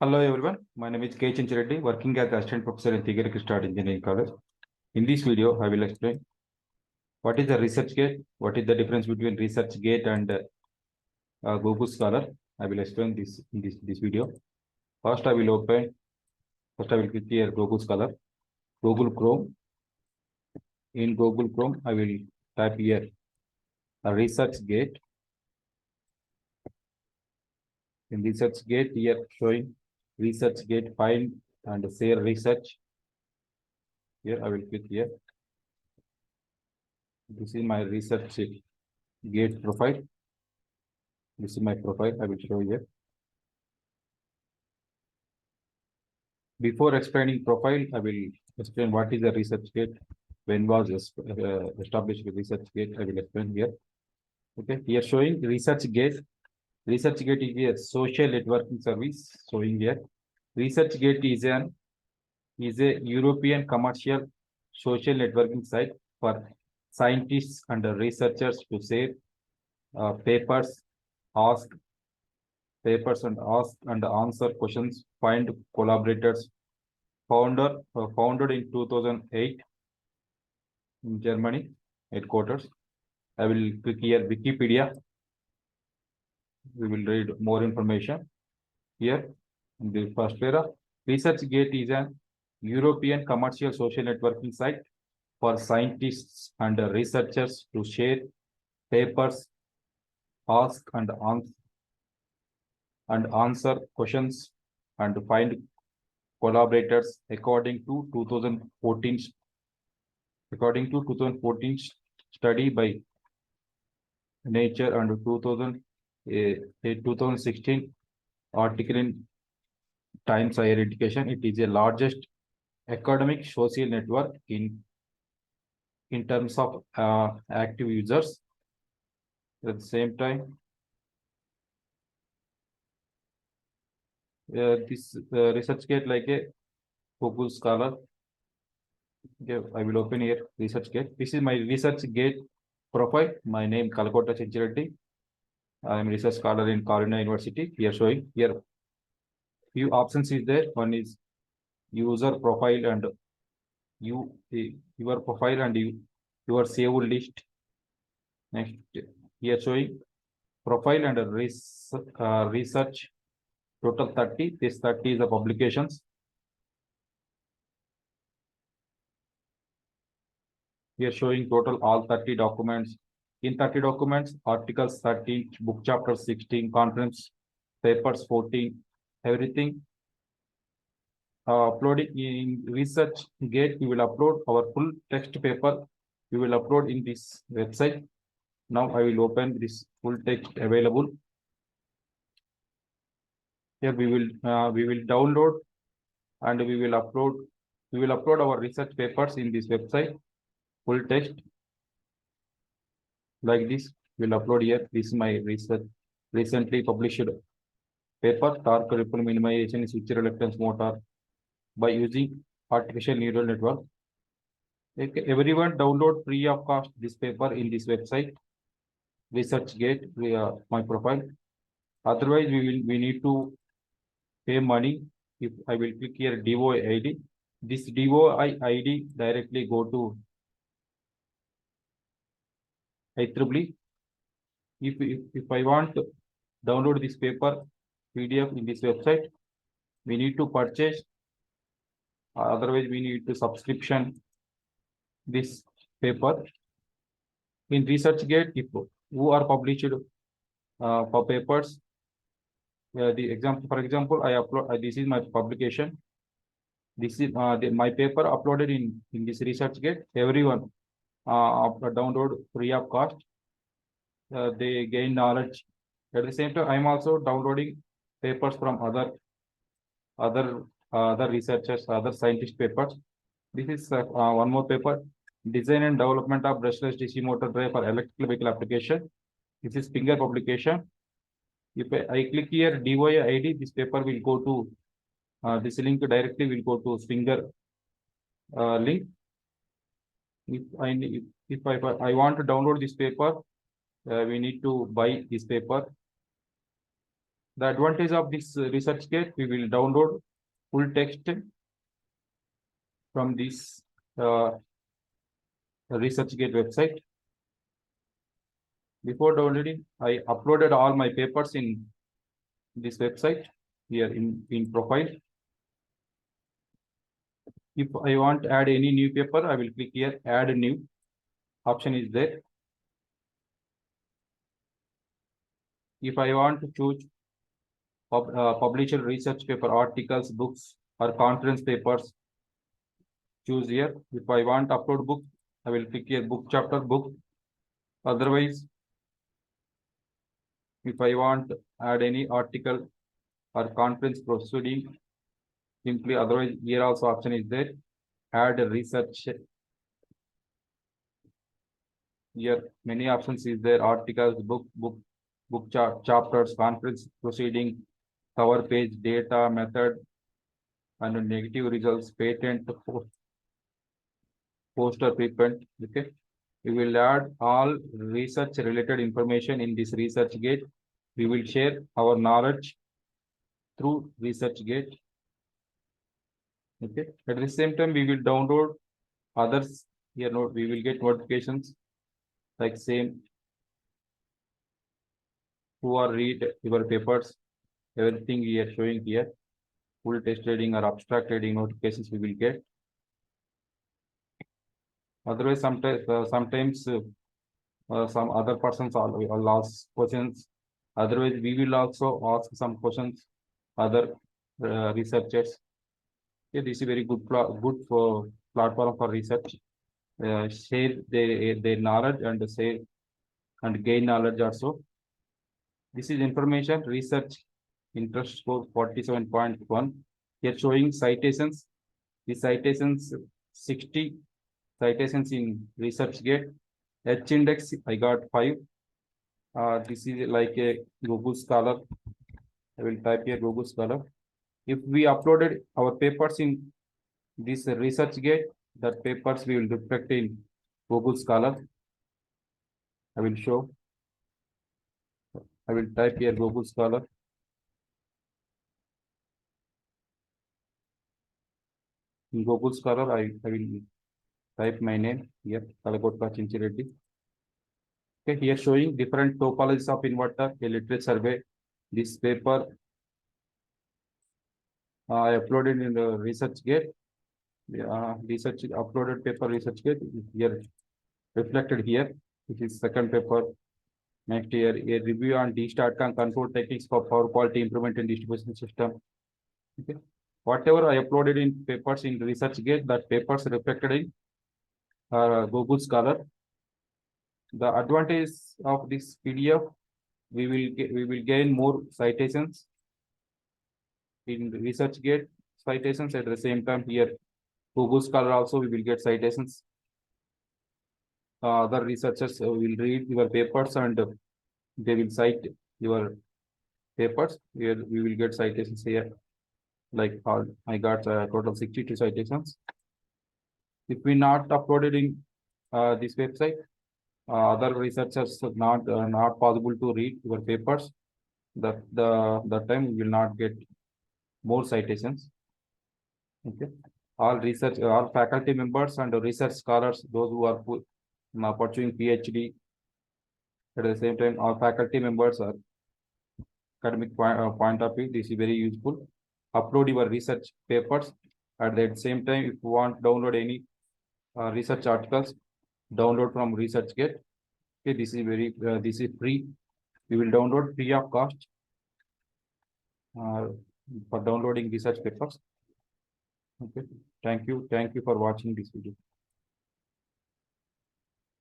Hello everyone, my name is K. Chinchireddy, working as Assistant Professor in Tigiri Krishna Engineering College. In this video, I will explain what is the research gate, what is the difference between research gate and Google Scholar. I will explain this in this video. First, I will click here Google Scholar, Google Chrome. In Google Chrome, I will type here a research gate. In research gate, here showing research gate find and share research. Here I will click here. This is my research gate profile. This is my profile. I will show here. Before explaining profile, I will explain what is a research gate. When was established research gate? I will explain here. Okay, here showing research gate. Research gate is a social networking service showing here. Research gate is a European commercial social networking site for scientists and researchers to share papers, ask and answer questions, find collaborators. Founded in 2008 in Germany headquarters. I will click here Wikipedia. We will read more information here in the first paragraph. ResearchGate is an European commercial social networking site for scientists and researchers to share papers, ask and answer questions, and find collaborators according to 2014 study by Nature and 2016 article in Times Higher Education. It is the largest academic social network in terms of active users. At the same time, this ResearchGate like a Google Scholar. Okay, I will open here ResearchGate. This is my ResearchGate profile. My name Kalkota Chinchireddy. I am research scholar in Carolina University. Here showing here few options is there. One is user profile and your profile and your saved list. Next, here showing profile and research total 30. This 30 is the publications. Here showing total all 30 documents. In 30 documents, articles 13, book chapter 16, conference papers 14, everything. Uploading in ResearchGate, we will upload our full text paper. We will upload in this website. Now I will open this full text available. Here we will download and we will upload. We will upload our research papers in this website. Full text like this. We'll upload here. This is my research recently published paper. Torque ripple minimization in switch reluctance motor by using artificial neural network. Okay, everyone download free of cost this paper in this website. ResearchGate, my profile. Otherwise, we need to pay money. If I will click here DOI ID, this DOI ID directly go to IEEE. If I want to download this paper PDF in this website, we need to purchase. Otherwise, we need to subscription this paper. In ResearchGate, if who are published for papers, the example, for example, I upload. This is my publication. This is my paper uploaded in this ResearchGate. Everyone download free of cost. They gain knowledge. At the same time, I am also downloading papers from other researchers, other scientist papers. This is one more paper: design and development of brushless DC motor drive for electrical vehicle application. This is Finger publication. If I click here DOI ID, this paper will go to this link directly will go to Finger link. If I want to download this paper, we need to buy this paper. The advantage of this ResearchGate, we will download full text from this ResearchGate website. Before downloading, I uploaded all my papers in this website here in profile. If I want to add any new paper, I will click here, add new option is there. If I want to choose published research paper, articles, books, or conference papers, choose here. If I want upload book, I will click here book chapter book. Otherwise, if I want to add any article or conference proceeding, simply otherwise here also option is there. Add research. Here many options is there, articles, book chapters, conference proceeding, cover page, data, method, and negative results, patent, poster preprint. Okay. We will add all research related information in this ResearchGate. We will share our knowledge through ResearchGate. Okay. At the same time, we will download others. Here, we will get notifications like same who are read your papers, everything we are showing here. Full text reading or abstract reading notifications we will get. Otherwise, sometimes some other persons will ask questions. Otherwise, we will also ask some questions. Other researchers. Okay, this is very good for platform for research. Share their knowledge and share and gain knowledge also. This is information research interest score 47.1. Here showing citations. The citations 60 citations in ResearchGate. H index I got 5. This is like a Google Scholar. I will type here Google Scholar. If we uploaded our papers in this ResearchGate, that papers we will reflect in Google Scholar. I will show. I will type here Google Scholar. In Google Scholar, I will type my name here, Kalakotka Chinchi Reddy. Okay, here showing different topologies of inverter, a literature survey. This paper I uploaded in the ResearchGate. Research uploaded paper ResearchGate here reflected here. This is second paper. Next year, a review on DStatCon control techniques for power quality improvement in distribution system. Okay. Whatever I uploaded in papers in ResearchGate, that papers reflected in Google Scholar. The advantage of this PDF, we will gain more citations in ResearchGate citations. At the same time, here Google Scholar also we will get citations. Other researchers will read your papers and they will cite your papers. Here we will get citations here. Like I got total 62 citations. If we not uploaded in this website, other researchers not possible to read your papers. That time we will not get more citations. Okay. All faculty members and research scholars, those who are pursuing PhD. At the same time, our faculty members are academic point of view. This is very useful. Upload your research papers. At the same time, if you want download any research articles, download from ResearchGate. Okay, this is free. You will download free of cost for downloading research papers. Okay, thank you for watching this video.